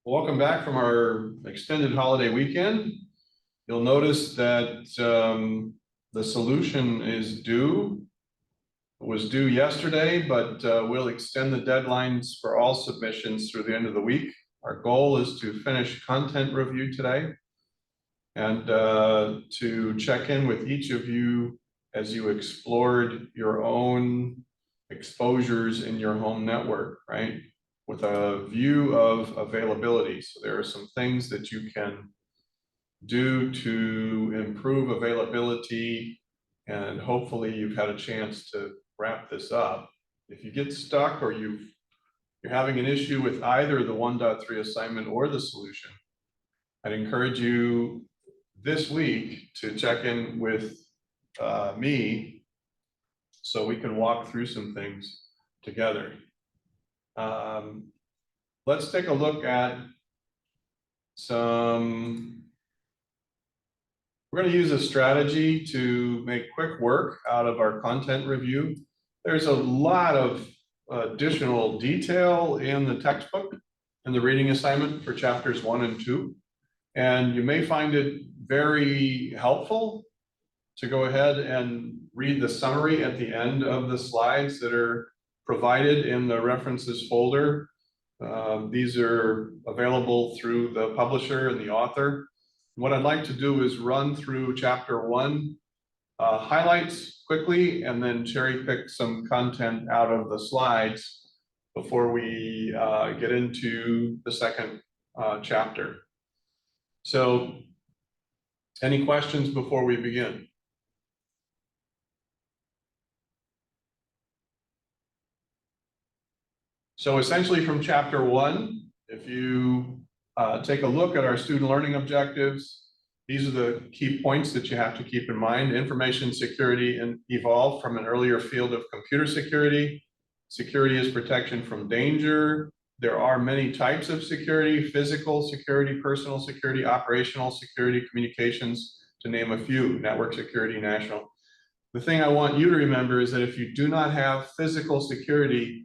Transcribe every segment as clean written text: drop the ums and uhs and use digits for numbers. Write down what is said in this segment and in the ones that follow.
Welcome back from our extended holiday weekend. You'll notice that the solution is due. It was due yesterday, but we'll extend the deadlines for all submissions through the end of the week. Our goal is to finish content review today and to check in with each of you as you explored your own exposures in your home network, right? With a view of availability. So there are some things that you can do to improve availability, and hopefully you've had a chance to wrap this up. If you get stuck or you're having an issue with either the 1.3 assignment or the solution, I'd encourage you this week to check in with me so we can walk through some things together. Let's take a look at some. We're going to use a strategy to make quick work out of our content review. There's a lot of additional detail in the textbook and the reading assignment for chapters 1 and 2. And you may find it very helpful to go ahead and read the summary at the end of the slides that are provided in the references folder. These are available through the publisher and the author. What I'd like to do is run through chapter 1 highlights quickly and then cherry pick some content out of the slides before we get into the second chapter. So, any questions before we begin? So essentially from chapter 1, if you take a look at our student learning objectives, these are the key points that you have to keep in mind. Information security evolved from an earlier field of computer security. Security is protection from danger. There are many types of security: physical security, personal security, operational security, communications, to name a few, network security, national. The thing I want you to remember is that if you do not have physical security,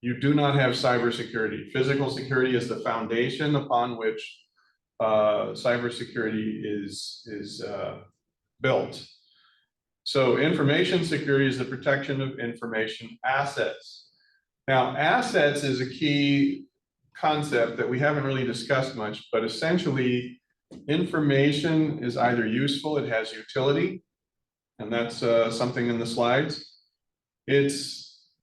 you do not have cybersecurity. Physical security is the foundation upon which cybersecurity is built. So information security is the protection of information assets. Now, assets is a key concept that we haven't really discussed much, but essentially information is either useful, it has utility, and that's something in the slides.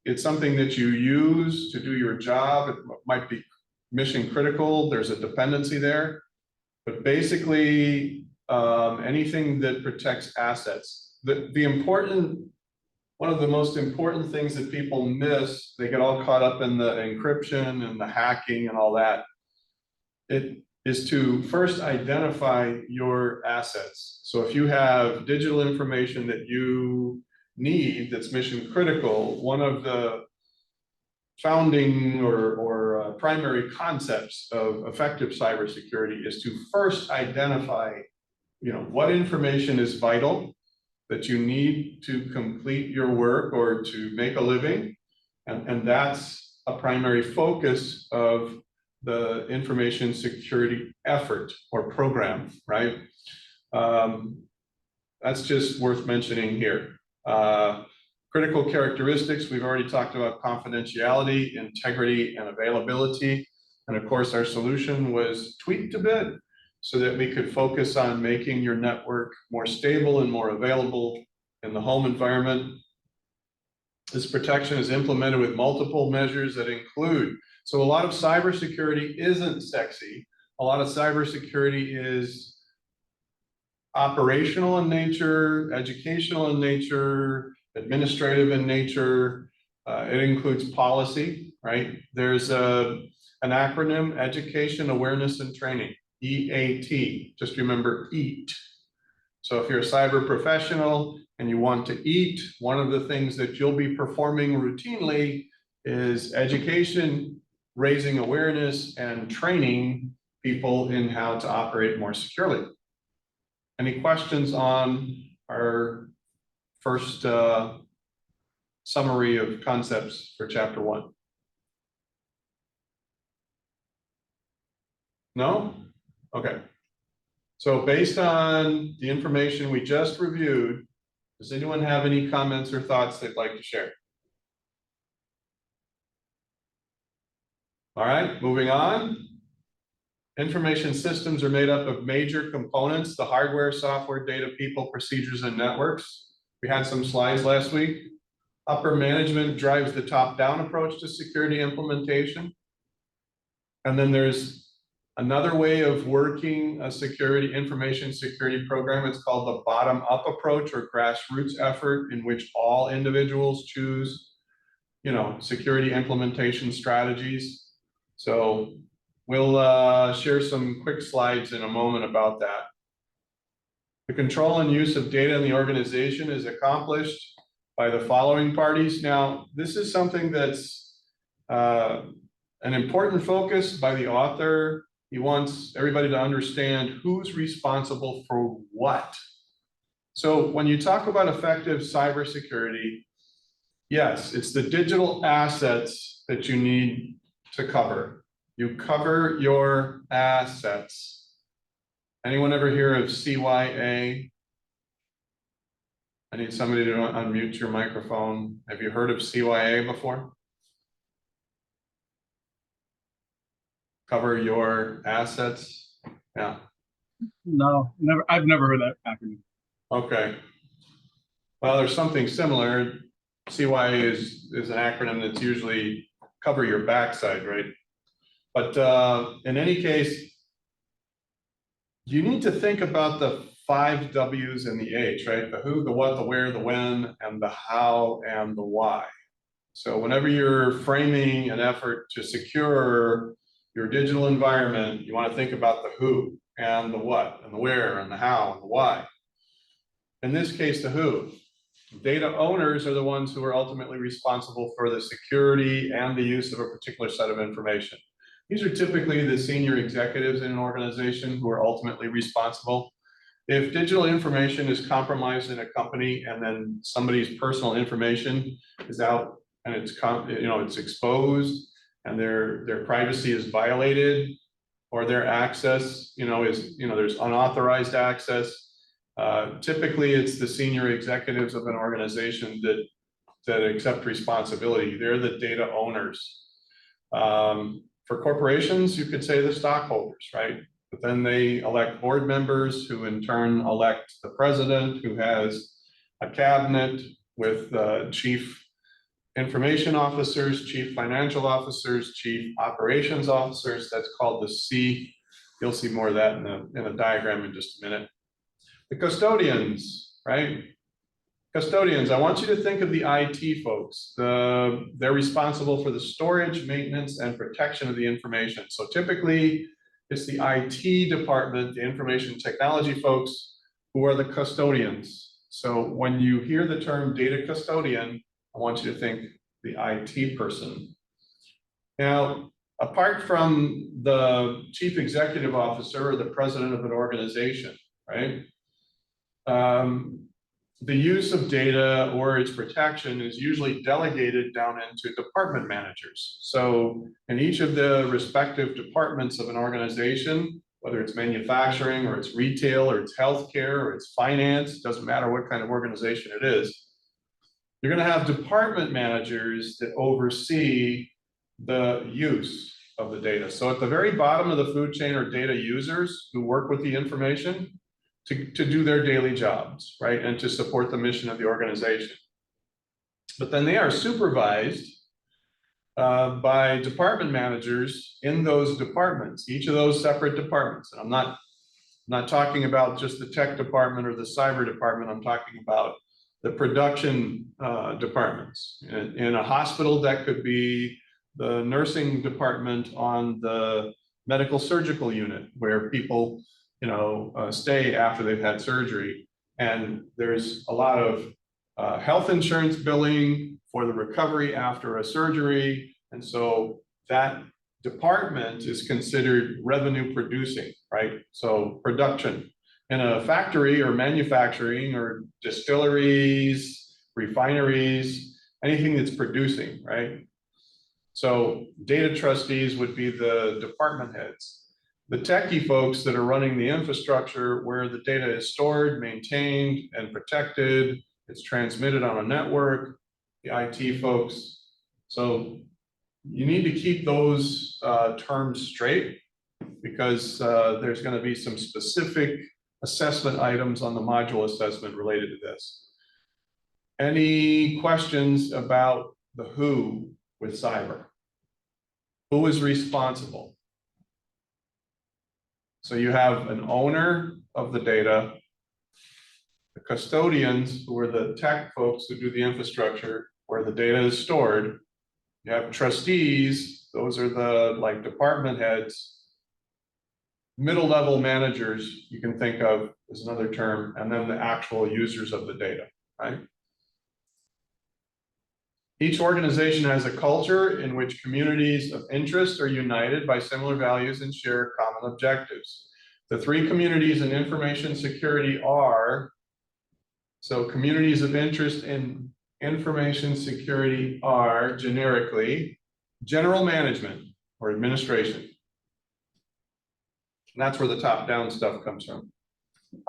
It's something that you use to do your job. It might be mission critical. There's a dependency there. But basically, anything that protects assets. One of the most important things that people miss, they get all caught up in the encryption and the hacking and all that. It is to first identify your assets. So if you have digital information that you need that's mission critical, one of the founding or primary concepts of effective cybersecurity is to first identify, what information is vital that you need to complete your work or to make a living, and that's a primary focus of the information security effort or program, right? That's just worth mentioning here. Critical characteristics, we've already talked about confidentiality, integrity, and availability. And of course, our solution was tweaked a bit so that we could focus on making your network more stable and more available in the home environment. This protection is implemented with multiple measures that include, so a lot of cybersecurity isn't sexy. A lot of cybersecurity is operational in nature, educational in nature, administrative in nature. It includes policy, right? There's an acronym: Education, Awareness, and Training, EAT. Just remember EAT. So if you're a cyber professional and you want to eat, one of the things that you'll be performing routinely is education, raising awareness, and training people in how to operate more securely. Any questions on our first summary of concepts for chapter 1? No? Okay. So based on the information we just reviewed, does anyone have any comments or thoughts they'd like to share? All right, moving on. Information systems are made up of major components: the hardware, software, data, people, procedures, and networks. We had some slides last week. Upper management drives the top-down approach to security implementation. And then there's another way of working a information security program. It's called the bottom-up approach or grassroots effort, in which all individuals choose, security implementation strategies. So we'll share some quick slides in a moment about that. The control and use of data in the organization is accomplished by the following parties. Now, this is something that's an important focus by the author. He wants everybody to understand who's responsible for what. So when you talk about effective cybersecurity, yes, it's the digital assets that you need to cover. You cover your assets. Anyone ever hear of CYA? I need somebody to unmute your microphone. Have you heard of CYA before? Cover your assets? Yeah. No, never. I've never heard that acronym. Okay. Well, there's something similar. CYA is an acronym that's usually cover your backside, right? But in any case, you need to think about the 5 W's and the H, right? The who, the what, the where, the when, and the how, and the why. So whenever you're framing an effort to secure your digital environment, you want to think about the who, and the what, and the where, and the how, and the why. In this case, the who. Data owners are the ones who are ultimately responsible for the security and the use of a particular set of information. These are typically the senior executives in an organization who are ultimately responsible. If digital information is compromised in a company and then somebody's personal information is out and it's exposed and their privacy is violated, or their access there's unauthorized access, typically it's the senior executives of an organization that accept responsibility. They're the data owners. For corporations, you could say the stockholders, right? But then they elect board members who in turn elect the president, who has a cabinet with chief information officers, chief financial officers, chief operations officers. That's called the C. You'll see more of that in a diagram in just a minute. The custodians, right? Custodians, I want you to think of the IT folks. They're responsible for the storage, maintenance, and protection of the information. So typically, it's the IT department, the information technology folks, who are the custodians. So when you hear the term data custodian, I want you to think the IT person. Now, apart from the chief executive officer or the president of an organization, right? The use of data or its protection is usually delegated down into department managers. So in each of the respective departments of an organization, whether it's manufacturing or it's retail or it's healthcare or it's finance, doesn't matter what kind of organization it is, you're going to have department managers that oversee the use of the data. So at the very bottom of the food chain are data users who work with the information to do their daily jobs, right? And to support the mission of the organization. But then they are supervised by department managers in those departments, each of those separate departments. And I'm not talking about just the tech department or the cyber department. I'm talking about the production departments. In a hospital, that could be the nursing department on the medical surgical unit, where people stay after they've had surgery. And there's a lot of health insurance billing for the recovery after a surgery. And so that department is considered revenue producing, right? So production in a factory or manufacturing or distilleries, refineries, anything that's producing, right? So data trustees would be the department heads. the techie folks that are running the infrastructure where the data is stored, maintained, and protected. It's transmitted on a network, the IT folks. So you need to keep those terms straight, because there's going to be some specific assessment items on the module assessment related to this. Any questions about the who with cyber? Who is responsible? So you have an owner of the data, the custodians, who are the tech folks who do the infrastructure where the data is stored. You have trustees, those are the like department heads. Middle level managers, you can think of as another term, and then the actual users of the data, right? Each organization has a culture in which communities of interest are united by similar values and share common objectives. The three communities in information security are, so communities of interest in information security are generically general management or administration. And that's where the top-down stuff comes from.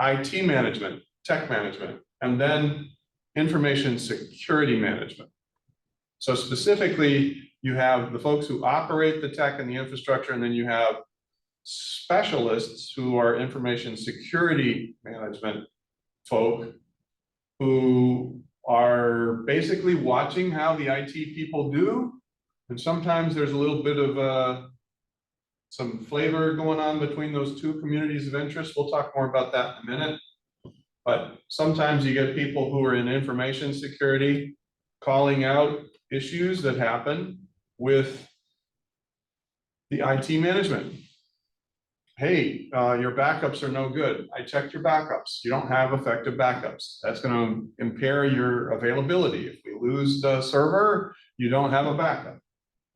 IT management, tech management, and then information security management. So specifically, you have the folks who operate the tech and the infrastructure, and then you have specialists who are information security management folk who are basically watching how the IT people do. And sometimes there's a little bit of some flavor going on between those two communities of interest. We'll talk more about that in a minute. But sometimes you get people who are in information security calling out issues that happen with the IT management. Hey, your backups are no good. I checked your backups. You don't have effective backups. That's going to impair your availability. If we lose the server, you don't have a backup,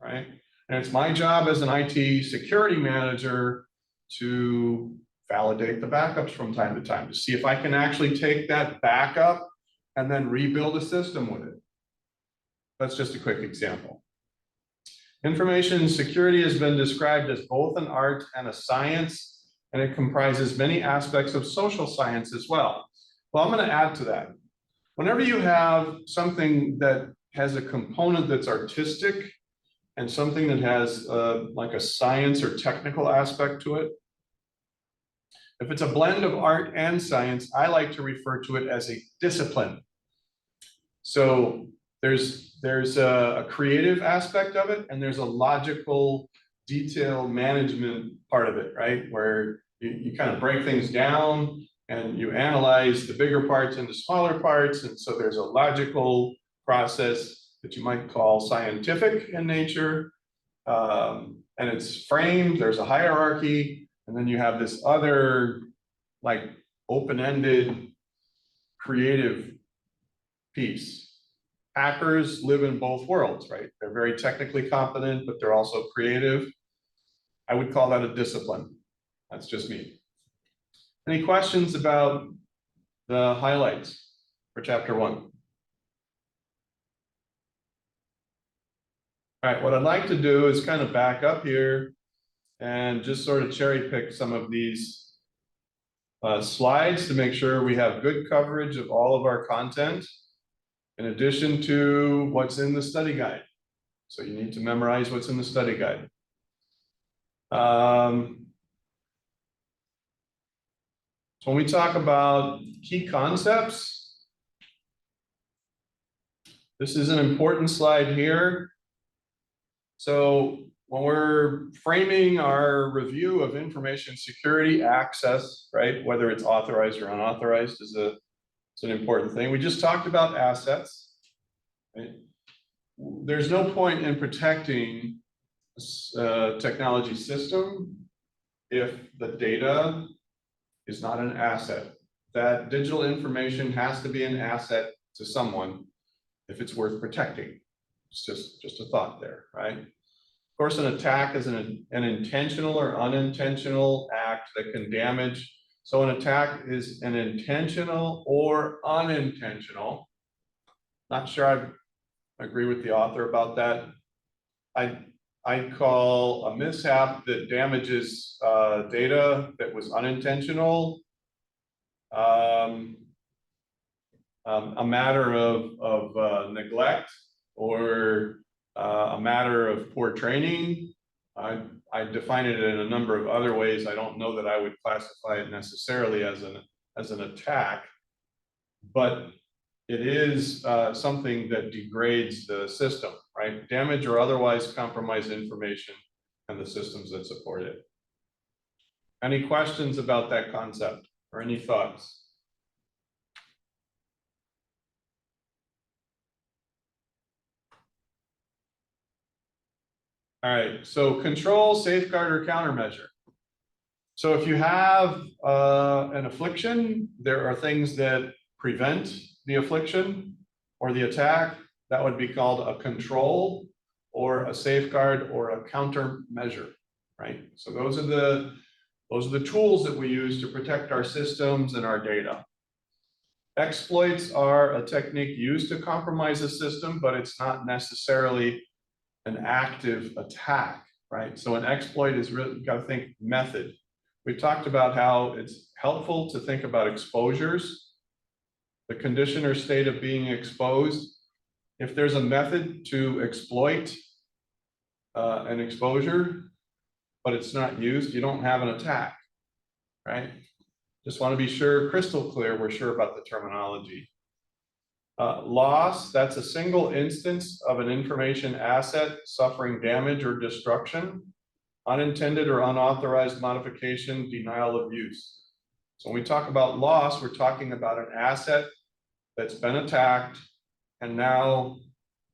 right? And it's my job as an IT security manager to validate the backups from time to time to see if I can actually take that backup and then rebuild a system with it. That's just a quick example. Information security has been described as both an art and a science, and it comprises many aspects of social science as well. Well, I'm going to add to that. Whenever you have something that has a component that's artistic and something that has like a science or technical aspect to it, if it's a blend of art and science, I like to refer to it as a discipline. So there's a creative aspect of it, and there's a logical detail management part of it, right? Where you kind of break things down and you analyze the bigger parts into smaller parts. And so there's a logical process that you might call scientific in nature. And it's framed, there's a hierarchy, and then you have this other like open-ended creative piece. Hackers live in both worlds, right? They're very technically competent, but they're also creative. I would call that a discipline. That's just me. Any questions about the highlights for chapter 1? All right, what I'd like to do is kind of back up here and just sort of cherry pick some of these slides to make sure we have good coverage of all of our content, in addition to what's in the study guide. So you need to memorize what's in the study guide. So when we talk about key concepts, this is an important slide here. So when we're framing our review of information security access, right, whether it's authorized or unauthorized is an important thing. We just talked about assets, right? There's no point in protecting a technology system if the data is not an asset. That digital information has to be an asset to someone if it's worth protecting. It's just a thought there, right? Of course, an attack is an intentional or unintentional act that can damage. So an attack is an intentional or unintentional. Not sure I agree with the author about that. I'd call a mishap that damages data that was unintentional. A matter of neglect or a matter of poor training. I define it in a number of other ways. I don't know that I would classify it necessarily as an attack, but it is something that degrades the system, right? Damage or otherwise compromise information and the systems that support it. Any questions about that concept or any thoughts? All right, so control, safeguard, or countermeasure. So if you have an affliction, there are things that prevent the affliction or the attack. That would be called a control or a safeguard or a countermeasure, right? So those are the tools that we use to protect our systems and our data. Exploits are a technique used to compromise a system, but it's not necessarily an active attack, right? So an exploit is really, you got to think method. We talked about how it's helpful to think about exposures, the condition or state of being exposed. If there's a method to exploit an exposure, but it's not used, you don't have an attack, right? Just want to be sure, crystal clear, we're sure about the terminology. Loss, that's a single instance of an information asset suffering damage or destruction, unintended or unauthorized modification, denial of use. So when we talk about loss, we're talking about an asset that's been attacked and now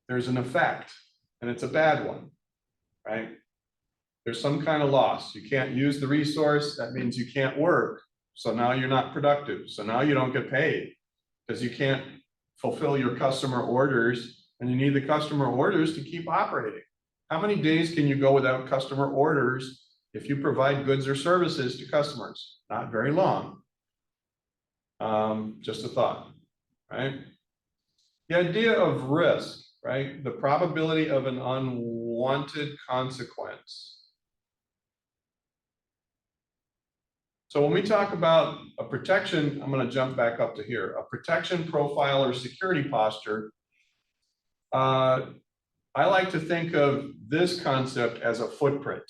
there's an effect and it's a bad one, right? There's some kind of loss. You can't use the resource. That means you can't work. So now you're not productive. So now you don't get paid because you can't fulfill your customer orders and you need the customer orders to keep operating. How many days can you go without customer orders if you provide goods or services to customers? Not very long. Just a thought, right? The idea of risk, right? The probability of an unwanted consequence. So when we talk about a protection, I'm going to jump back up to here, a protection profile or security posture. I like to think of this concept as a footprint.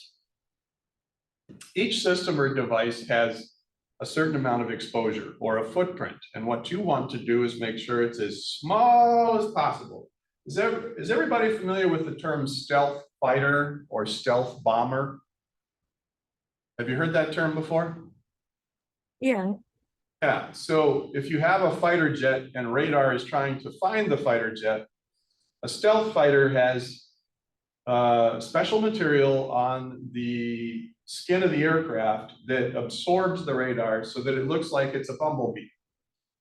Each system or device has a certain amount of exposure or a footprint. And what you want to do is make sure it's as small as possible. Is everybody familiar with the term stealth fighter or stealth bomber? Have you heard that term before? Yeah. Yeah, so if you have a fighter jet and radar is trying to find the fighter jet, a stealth fighter has special material on the skin of the aircraft that absorbs the radar so that it looks like it's a bumblebee.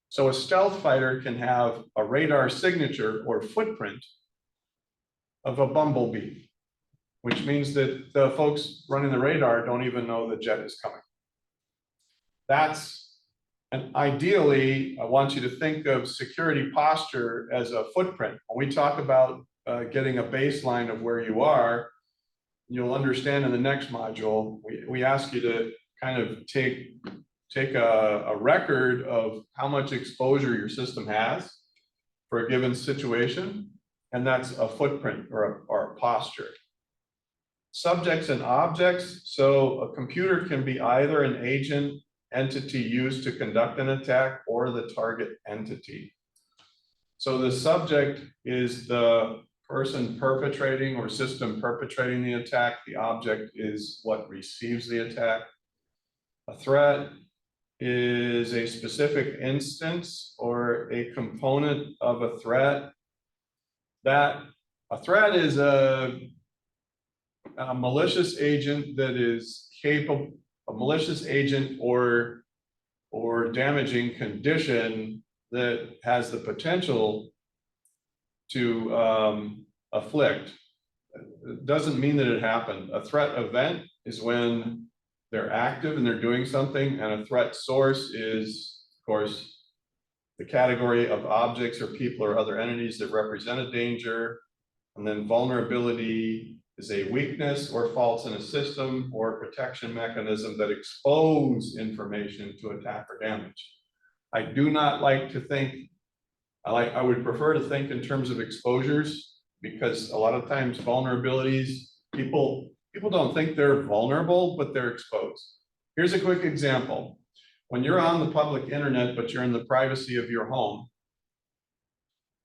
So a stealth fighter can have a radar signature or footprint of a bumblebee, which means that the folks running the radar don't even know the jet is coming. And ideally, I want you to think of security posture as a footprint. When we talk about getting a baseline of where you are, you'll understand in the next module, we ask you to kind of take a record of how much exposure your system has for a given situation, and that's a footprint or a posture. Subjects and objects, so a computer can be either an agent, entity used to conduct an attack, or the target entity. So the subject is the person perpetrating or system perpetrating the attack. The object is what receives the attack. A threat is a specific instance or a component of a threat. That a threat is a malicious agent that is capable, a malicious agent or damaging condition that has the potential to afflict. It doesn't mean that it happened. A threat event is when they're active and they're doing something, and a threat source is, of course, the category of objects or people or other entities that represent a danger. And then vulnerability is a weakness or faults in a system or protection mechanism that expose information to attack or damage. I do not like to think, I would prefer to think in terms of exposures, because a lot of times vulnerabilities, people don't think they're vulnerable, but they're exposed. Here's a quick example. When you're on the public internet, but you're in the privacy of your home,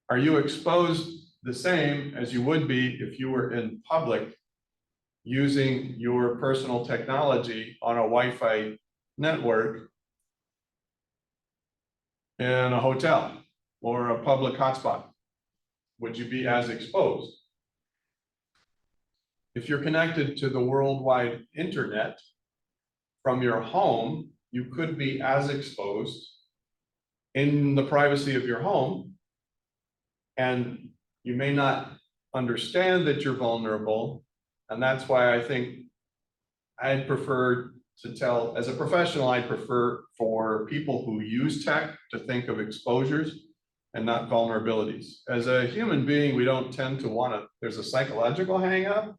are you exposed the same as you would be if you were in public using your personal technology on a Wi-Fi network in a hotel or a public hotspot? Would you be as exposed? If you're connected to the worldwide internet from your home, you could be as exposed in the privacy of your home, and you may not understand that you're vulnerable. And that's why I think I'd prefer to tell, as a professional, I prefer for people who use tech to think of exposures and not vulnerabilities. As a human being, we don't tend to want to, there's a psychological hang up,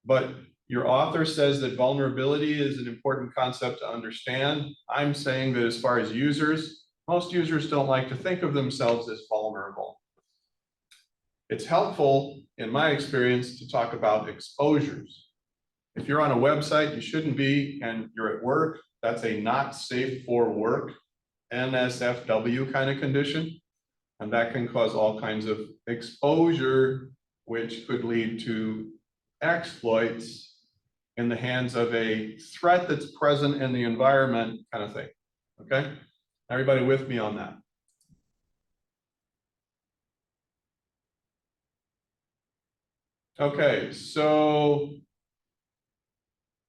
but your author says that vulnerability is an important concept to understand. I'm saying that as far as users, most users don't like to think of themselves as vulnerable. It's helpful, in my experience, to talk about exposures. If you're on a website, you shouldn't be, and you're at work, that's a not safe for work, NSFW kind of condition. And that can cause all kinds of exposure, which could lead to exploits in the hands of a threat that's present in the environment kind of thing, okay? Everybody with me on that? Okay, so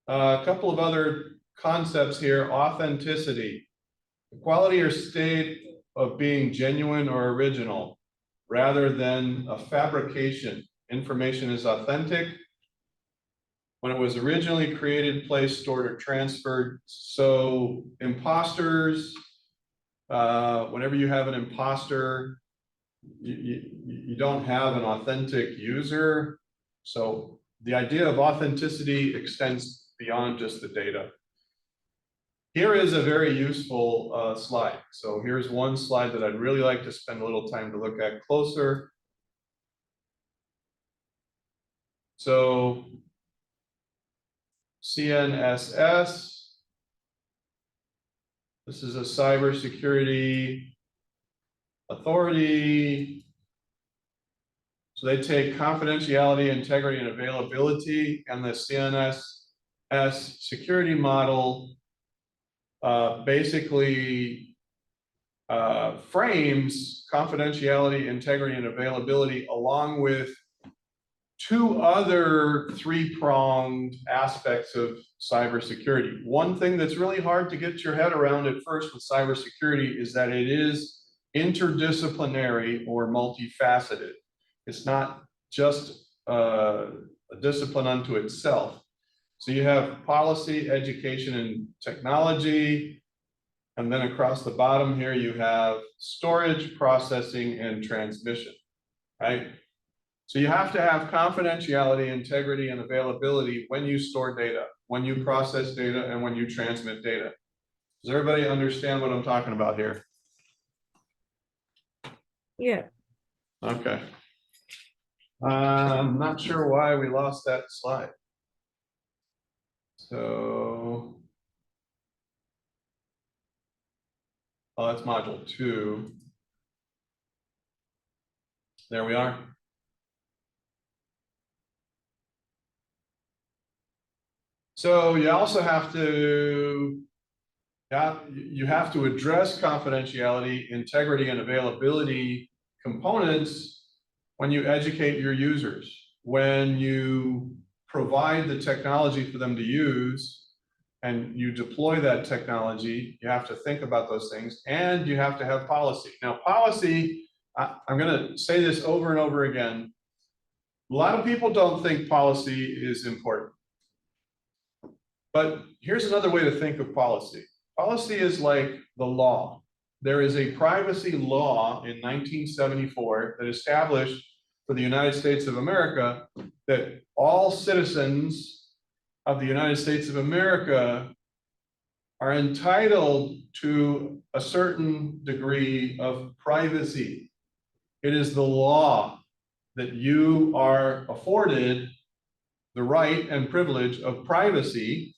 a couple of other concepts here. Authenticity, the quality or state of being genuine or original, rather than a fabrication. Information is authentic when it was originally created, placed, stored, or transferred. So imposters, whenever you have an imposter, you don't have an authentic user. So the idea of authenticity extends beyond just the data. Here is a very useful slide. So here's one slide that I'd really like to spend a little time to look at closer. So CNSS, this is a cybersecurity authority. So they take confidentiality, integrity, and availability, and the CNSS security model basically frames confidentiality, integrity, and availability along with two other three-pronged aspects of cybersecurity. One thing that's really hard to get your head around at first with cybersecurity is that it is interdisciplinary or multifaceted. It's not just a discipline unto itself. So you have policy, education, and technology. And then across the bottom here, you have storage, processing, and transmission, right? So you have to have confidentiality, integrity, and availability when you store data, when you process data, and when you transmit data. Does everybody understand what I'm talking about here? Yeah. Okay. I'm not sure why we lost that slide. So, oh, that's module 2. There we are. So you also have to, you have to address confidentiality, integrity, and availability components when you educate your users, when you provide the technology for them to use and you deploy that technology. You have to think about those things, and you have to have policy. Now, policy, I'm going to say this over and over again. A lot of people don't think policy is important. But here's another way to think of policy. Policy is like the law. There is a privacy law in 1974 that established for the United States of America, that all citizens of the United States of America are entitled to a certain degree of privacy. It is the law that you are afforded the right and privilege of privacy.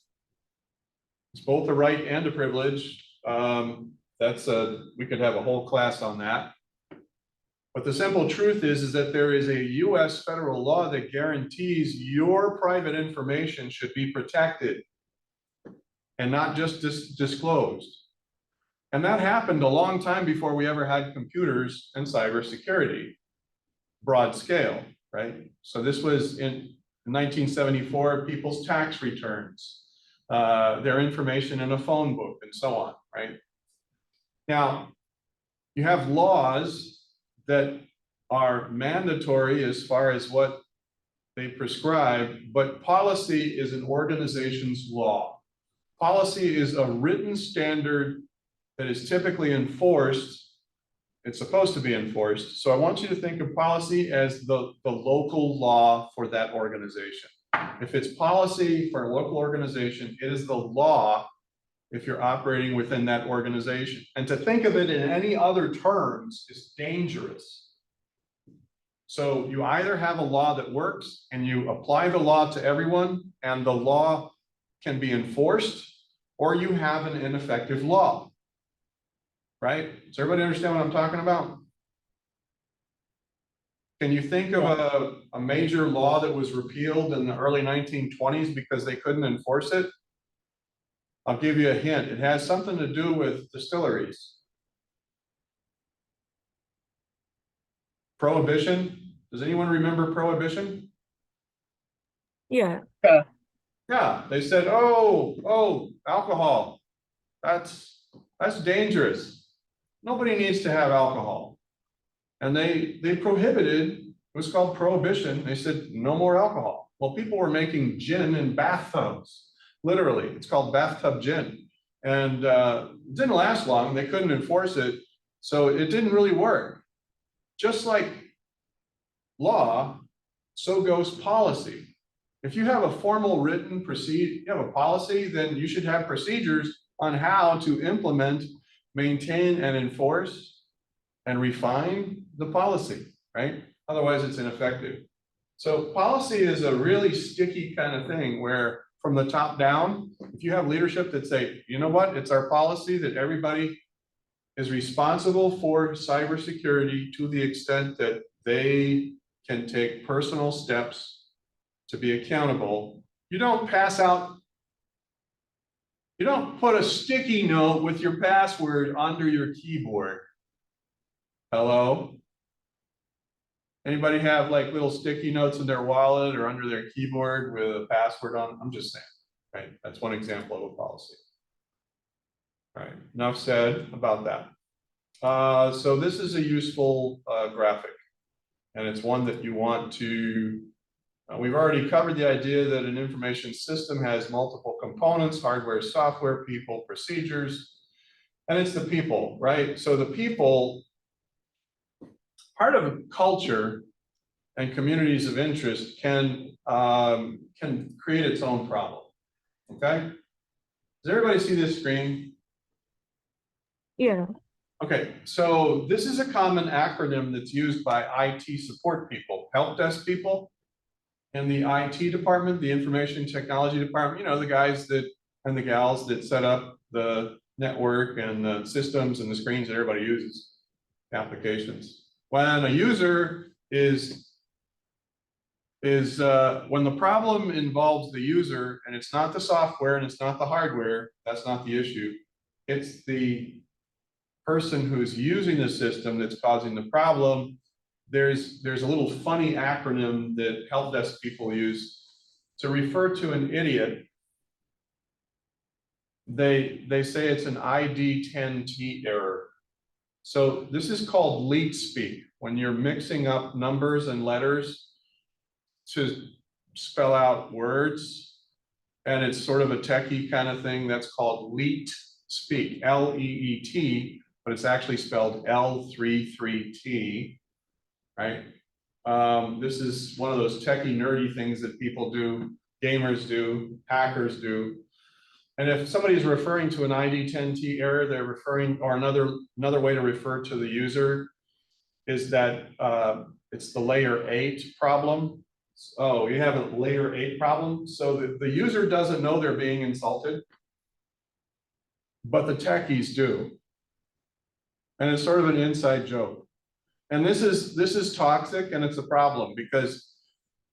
It's both a right and a privilege. We could have a whole class on that. But the simple truth is that there is a US federal law that guarantees your private information should be protected and not just disclosed. And that happened a long time before we ever had computers and cybersecurity, broad scale, right? So this was in 1974, people's tax returns, their information in a phone book and so on, right? Now, you have laws that are mandatory as far as what they prescribe, but policy is an organization's law. Policy is a written standard that is typically enforced. It's supposed to be enforced. So I want you to think of policy as the local law for that organization. If it's policy for a local organization, it is the law if you're operating within that organization. And to think of it in any other terms is dangerous. So you either have a law that works and you apply the law to everyone and the law can be enforced, or you have an ineffective law, right? Does everybody understand what I'm talking about? Can you think of a major law that was repealed in the early 1920s because they couldn't enforce it? I'll give you a hint. It has something to do with distilleries. Prohibition. Does anyone remember Prohibition? Yeah. Yeah, they said, oh, alcohol. That's dangerous. Nobody needs to have alcohol. And they prohibited, it was called Prohibition. They said, no more alcohol. Well, people were making gin in bathtubs. Literally, it's called bathtub gin. And it didn't last long. They couldn't enforce it. So it didn't really work. Just like law, so goes policy. If you have a formal written you have a policy, then you should have procedures on how to implement, maintain, and enforce and refine the policy, right? Otherwise, it's ineffective. So policy is a really sticky kind of thing where from the top down, if you have leadership that say, you know what, it's our policy that everybody is responsible for cybersecurity to the extent that they can take personal steps to be accountable. You don't pass out, you don't put a sticky note with your password under your keyboard. Hello? Anybody have like little sticky notes in their wallet or under their keyboard with a password on? I'm just saying, right? That's one example of a policy. All right, enough said about that. So this is a useful graphic, and it's one that you want to, we've already covered the idea that an information system has multiple components, hardware, software, people, procedures, and it's the people, right? So the people, part of culture and communities of interest can create its own problem, okay? Does everybody see this screen? Yeah. Okay, so this is a common acronym that's used by IT support people, help desk people in the IT department, the information technology department, you know, the guys that and the gals that set up the network and the systems and the screens that everybody uses, applications. When a user is when the problem involves the user and it's not the software and it's not the hardware, that's not the issue. It's the person who's using the system that's causing the problem. There's a little funny acronym that help desk people use to refer to an idiot. They say it's an ID10T error. So this is called leet speak, when you're mixing up numbers and letters to spell out words, and it's sort of a techie kind of thing. That's called leet speak, L-E-E-T, but it's actually spelled L33T, right? This is one of those techie nerdy things that people do, gamers do, hackers do. And if somebody's referring to an ID10T error, they're referring, or another way to refer to the user is that it's the layer 8 problem. Oh, you have a layer 8 problem. So the user doesn't know they're being insulted, but the techies do. And it's sort of an inside joke. And this is toxic, and it's a problem because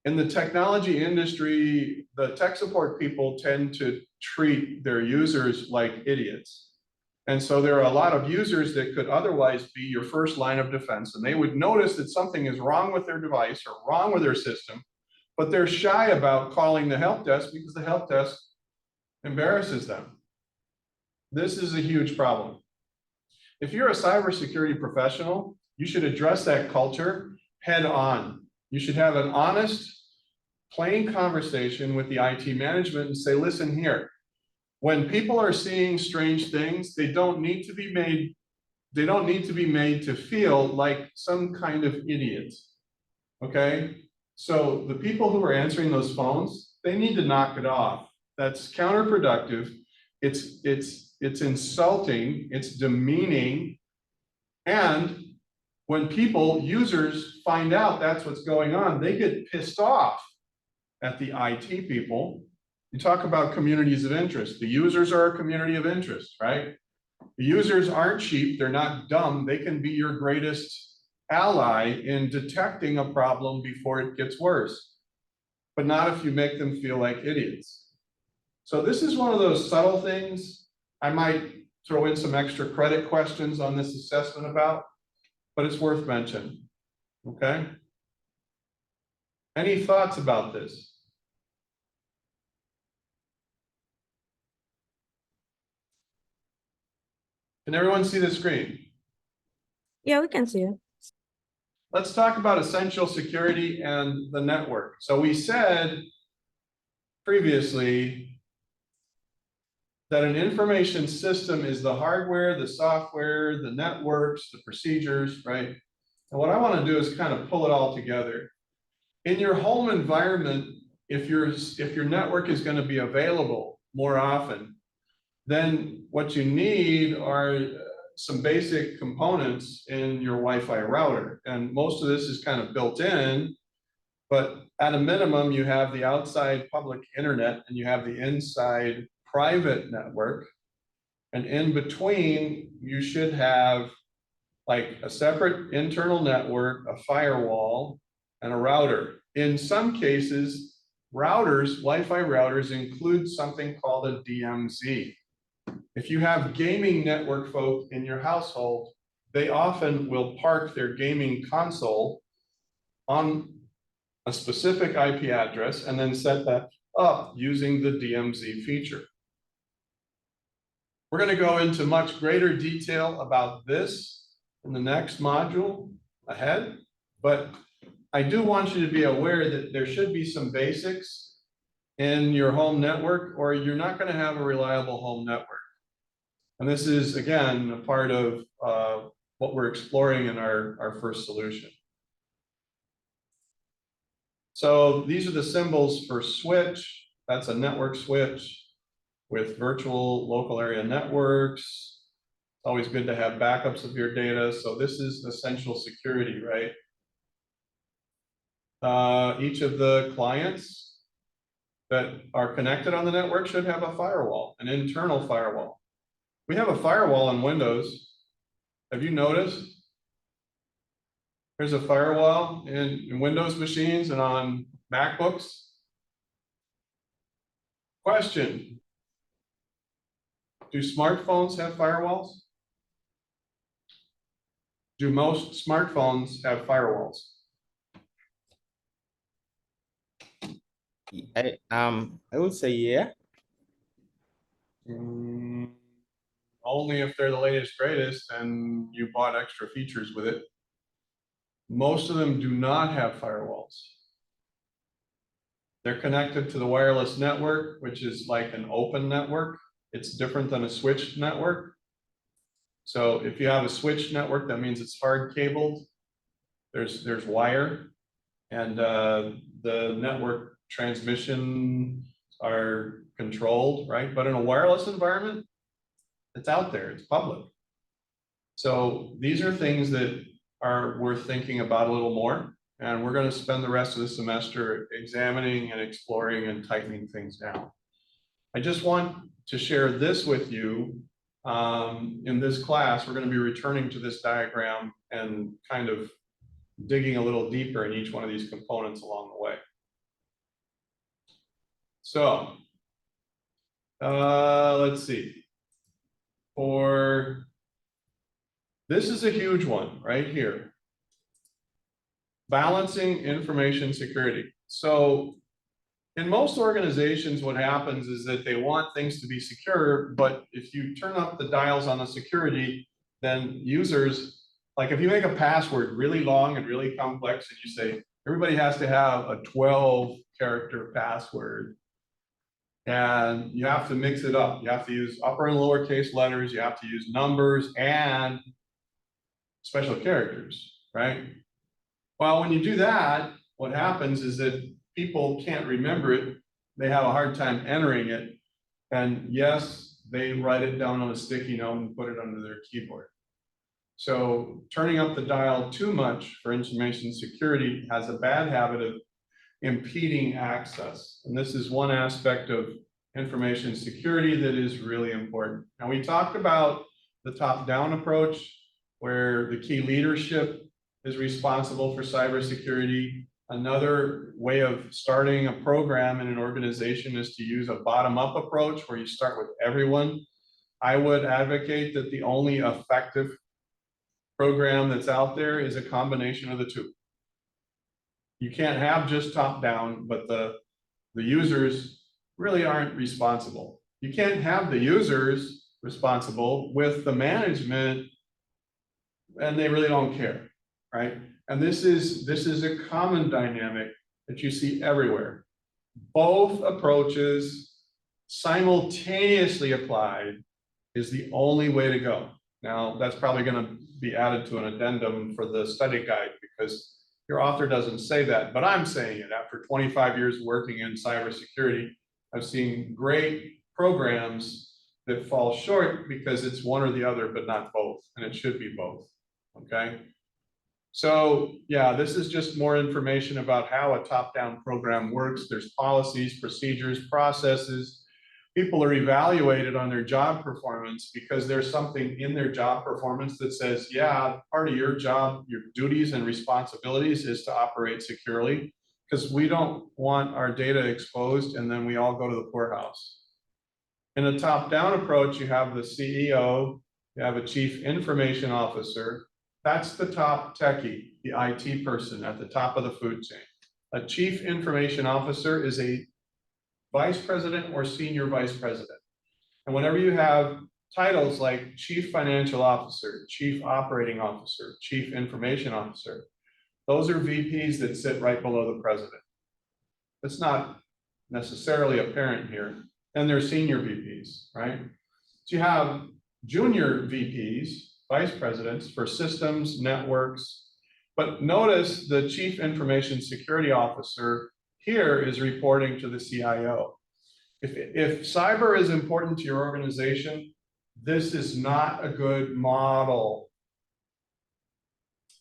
in the technology industry, the tech support people tend to treat their users like idiots. And so there are a lot of users that could otherwise be your first line of defense, and they would notice that something is wrong with their device or wrong with their system, but they're shy about calling the help desk because the help desk embarrasses them. This is a huge problem. If you're a cybersecurity professional, you should address that culture head on. You should have an honest, plain conversation with the IT management and say, listen here, when people are seeing strange things, they don't need to be made to feel like some kind of idiot. Okay? So the people who are answering those phones, they need to knock it off. That's counterproductive. It's insulting, it's demeaning. And when users find out that's what's going on, they get pissed off at the IT people. You talk about communities of interest. The users are a community of interest, right? The users aren't cheap, they're not dumb. They can be your greatest ally in detecting a problem before it gets worse, but not if you make them feel like idiots. So this is one of those subtle things I might throw in some extra credit questions on this assessment about, but it's worth mentioning, okay? Any thoughts about this? Can everyone see the screen? Yeah, we can see it. Let's talk about essential security and the network. So we said previously that an information system is the hardware, the software, the networks, the procedures, right? And what I want to do is kind of pull it all together. In your home environment, if your network is going to be available more often, then what you need are some basic components in your Wi-Fi router. And most of this is kind of built in, but at a minimum, you have the outside public internet and you have the inside private network. And in between, you should have like a separate internal network, a firewall, and a router. In some cases, Wi-Fi routers include something called a DMZ. If you have gaming network folk in your household, they often will park their gaming console on a specific IP address and then set that up using the DMZ feature. We're going to go into much greater detail about this in the next module ahead, but I do want you to be aware that there should be some basics in your home network, or you're not going to have a reliable home network. And this is, again, a part of what we're exploring in our first solution. So these are the symbols for switch. That's a network switch with virtual local area networks. It's always good to have backups of your data. So this is essential security, right? Each of the clients that are connected on the network should have a firewall, an internal firewall. We have a firewall on Windows. Have you noticed? There's a firewall in Windows machines and on MacBooks. Question: do smartphones have firewalls? Do most smartphones have firewalls? I would say yeah. Only if they're the latest, greatest, and you bought extra features with it. Most of them do not have firewalls. They're connected to the wireless network, which is like an open network. It's different than a switched network. So if you have a switched network, that means it's hard cabled. There's wire. And the network transmission are controlled, right? But in a wireless environment, it's out there, it's public. So these are things that are worth thinking about a little more. And we're going to spend the rest of the semester examining and exploring and tightening things down. I just want to share this with you. In this class, we're going to be returning to this diagram and kind of digging a little deeper in each one of these components along the way. So let's see. This is a huge one right here. Balancing information security. So in most organizations, what happens is that they want things to be secure, but if you turn up the dials on the security, then users, like if you make a password really long and really complex and you say, everybody has to have a 12-character password, and you have to mix it up. You have to use upper and lowercase letters, you have to use numbers and special characters, right? Well, when you do that, what happens is that people can't remember it. They have a hard time entering it. And yes, they write it down on a sticky note and put it under their keyboard. So turning up the dial too much for information security has a bad habit of impeding access. And this is one aspect of information security that is really important. Now, we talked about the top-down approach, where the key leadership is responsible for cybersecurity. Another way of starting a program in an organization is to use a bottom-up approach where you start with everyone. I would advocate that the only effective program that's out there is a combination of the two. You can't have just top-down, but the users really aren't responsible. You can't have the users responsible with the management and they really don't care, right? And this is a common dynamic that you see everywhere. Both approaches simultaneously applied is the only way to go. Now, that's probably going to be added to an addendum for the study guide because your author doesn't say that, but I'm saying it. After 25 years working in cybersecurity, I've seen great programs that fall short because it's one or the other, but not both, and it should be both. Okay, so yeah, this is just more information about how a top-down program works. There's policies, procedures, processes. People are evaluated on their job performance because there's something in their job performance that says, yeah, part of your job, your duties and responsibilities is to operate securely, because we don't want our data exposed and then we all go to the poorhouse. In a top-down approach, you have the CEO, you have a chief information officer. That's the top techie, the IT person at the top of the food chain. A chief information officer is a vice president or senior vice president. And whenever you have titles like chief financial officer, chief operating officer, chief information officer, those are VPs that sit right below the president. That's not necessarily apparent here. And they're senior VPs, right? So you have junior VPs, vice presidents for systems, networks, but notice the chief information security officer here is reporting to the CIO. If cyber is important to your organization, this is not a good model,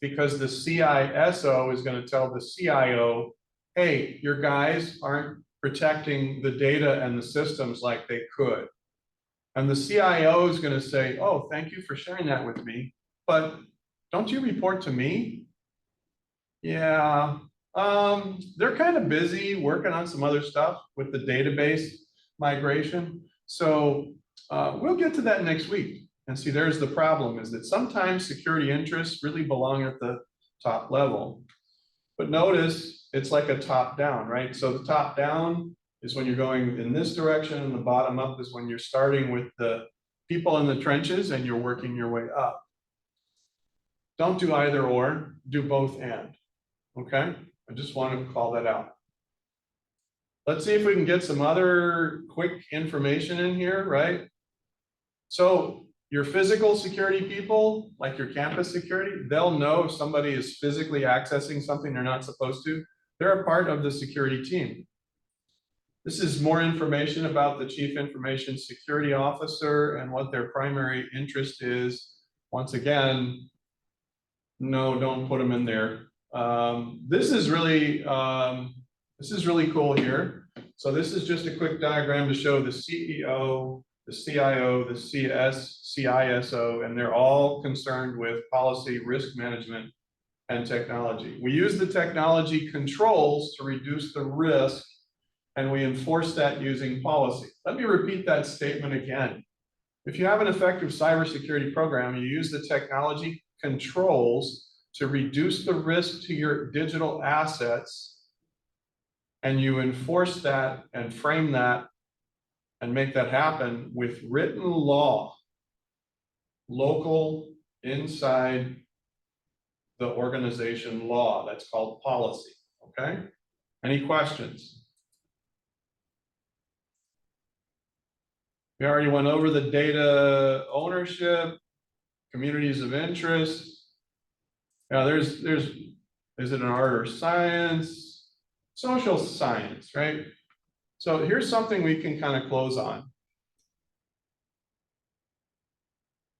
because the CISO is going to tell the CIO, hey, your guys aren't protecting the data and the systems like they could. And the CIO is going to say, oh, thank you for sharing that with me, but don't you report to me? Yeah, they're kind of busy working on some other stuff with the database migration. So we'll get to that next week. And see, there's the problem, is that sometimes security interests really belong at the top level. But notice it's like a top down, right? So the top down is when you're going in this direction, and the bottom up is when you're starting with the people in the trenches and you're working your way up. Don't do either or, do both and, okay? I just want to call that out. Let's see if we can get some other quick information in here, right? So your physical security people, like your campus security, they'll know if somebody is physically accessing something they're not supposed to. They're a part of the security team. This is more information about the Chief Information Security Officer and what their primary interest is. Once again, no, don't put them in there. This is really cool here. So this is just a quick diagram to show the CEO, the CIO, the CISO, and they're all concerned with policy, risk management, and technology. We use the technology controls to reduce the risk, and we enforce that using policy. Let me repeat that statement again. If you have an effective cybersecurity program, you use the technology controls to reduce the risk to your digital assets, and you enforce that and frame that and make that happen with written law, local, inside the organization law. That's called policy, okay? Any questions? We already went over the data ownership, communities of interest. Now is it an art or science? Social science, right? So here's something we can kind of close on.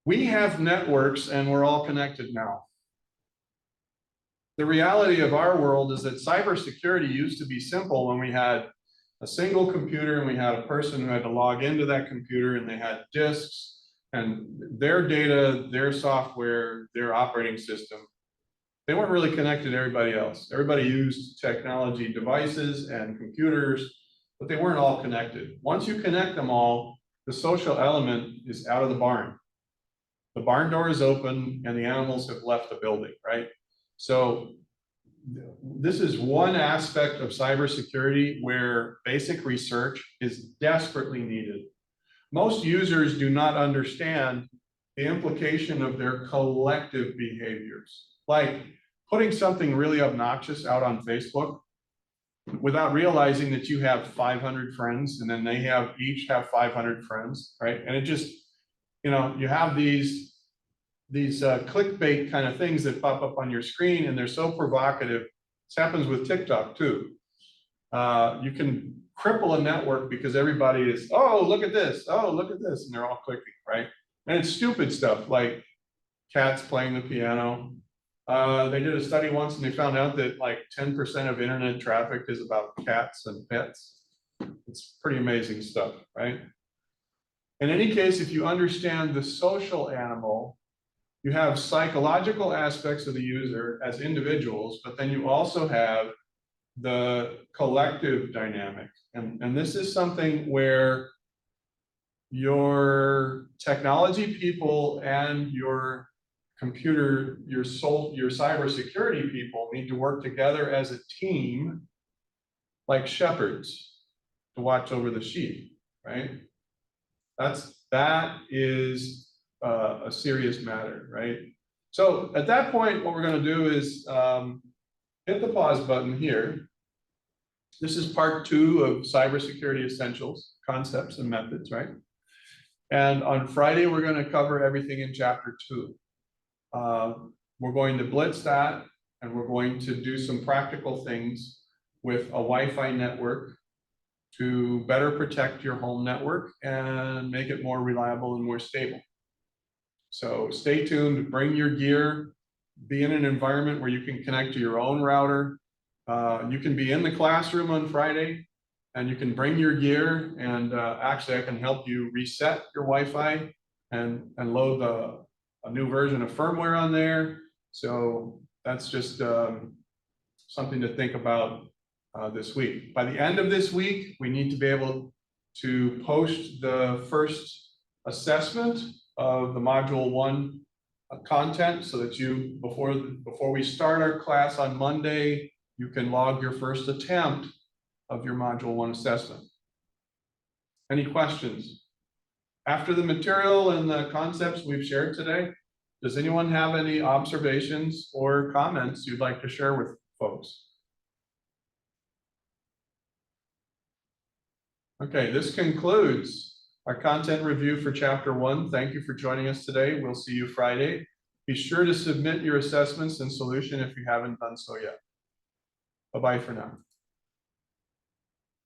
We have networks and we're all connected now. The reality of our world is that cybersecurity used to be simple when we had a single computer and we had a person who had to log into that computer and they had disks and their data, their software, their operating system. They weren't really connected to everybody else. Everybody used technology devices and computers, but they weren't all connected. Once you connect them all, the social element is out of the barn. The barn door is open and the animals have left the building, right? So this is one aspect of cybersecurity where basic research is desperately needed. Most users do not understand the implication of their collective behaviors, like putting something really obnoxious out on Facebook without realizing that you have 500 friends and then they each have 500 friends, right? And it just, you know, you have these clickbait kind of things that pop up on your screen and they're so provocative. This happens with TikTok too. You can cripple a network because everybody is, oh, look at this, oh, look at this, and they're all clicking, right? And it's stupid stuff like cats playing the piano. They did a study once and they found out that like 10% of internet traffic is about cats and pets. It's pretty amazing stuff, right? In any case, if you understand the social animal, you have psychological aspects of the user as individuals, but then you also have the collective dynamic. And this is something where your technology people and your computer, your cybersecurity people need to work together as a team, like shepherds, to watch over the sheep, right? That is a serious matter, right? So at that point, what we're going to do is hit the pause button here. This is part 2 of cybersecurity essentials, concepts and methods, right? And on Friday, we're going to cover everything in chapter 2. We're going to blitz that, and we're going to do some practical things with a Wi-Fi network to better protect your home network and make it more reliable and more stable. So stay tuned, bring your gear, be in an environment where you can connect to your own router. You can be in the classroom on Friday and you can bring your gear and actually I can help you reset your Wi-Fi and load a new version of firmware on there. So that's just something to think about this week. By the end of this week, we need to be able to post the first assessment of the module 1 content so that you, before we start our class on Monday, you can log your first attempt of your module 1 assessment. Any questions? After the material and the concepts we've shared today, does anyone have any observations or comments you'd like to share with folks? Okay, this concludes our content review for chapter 1. Thank you for joining us today. We'll see you Friday. Be sure to submit your assessments and solution if you haven't done so yet. Bye-bye for now.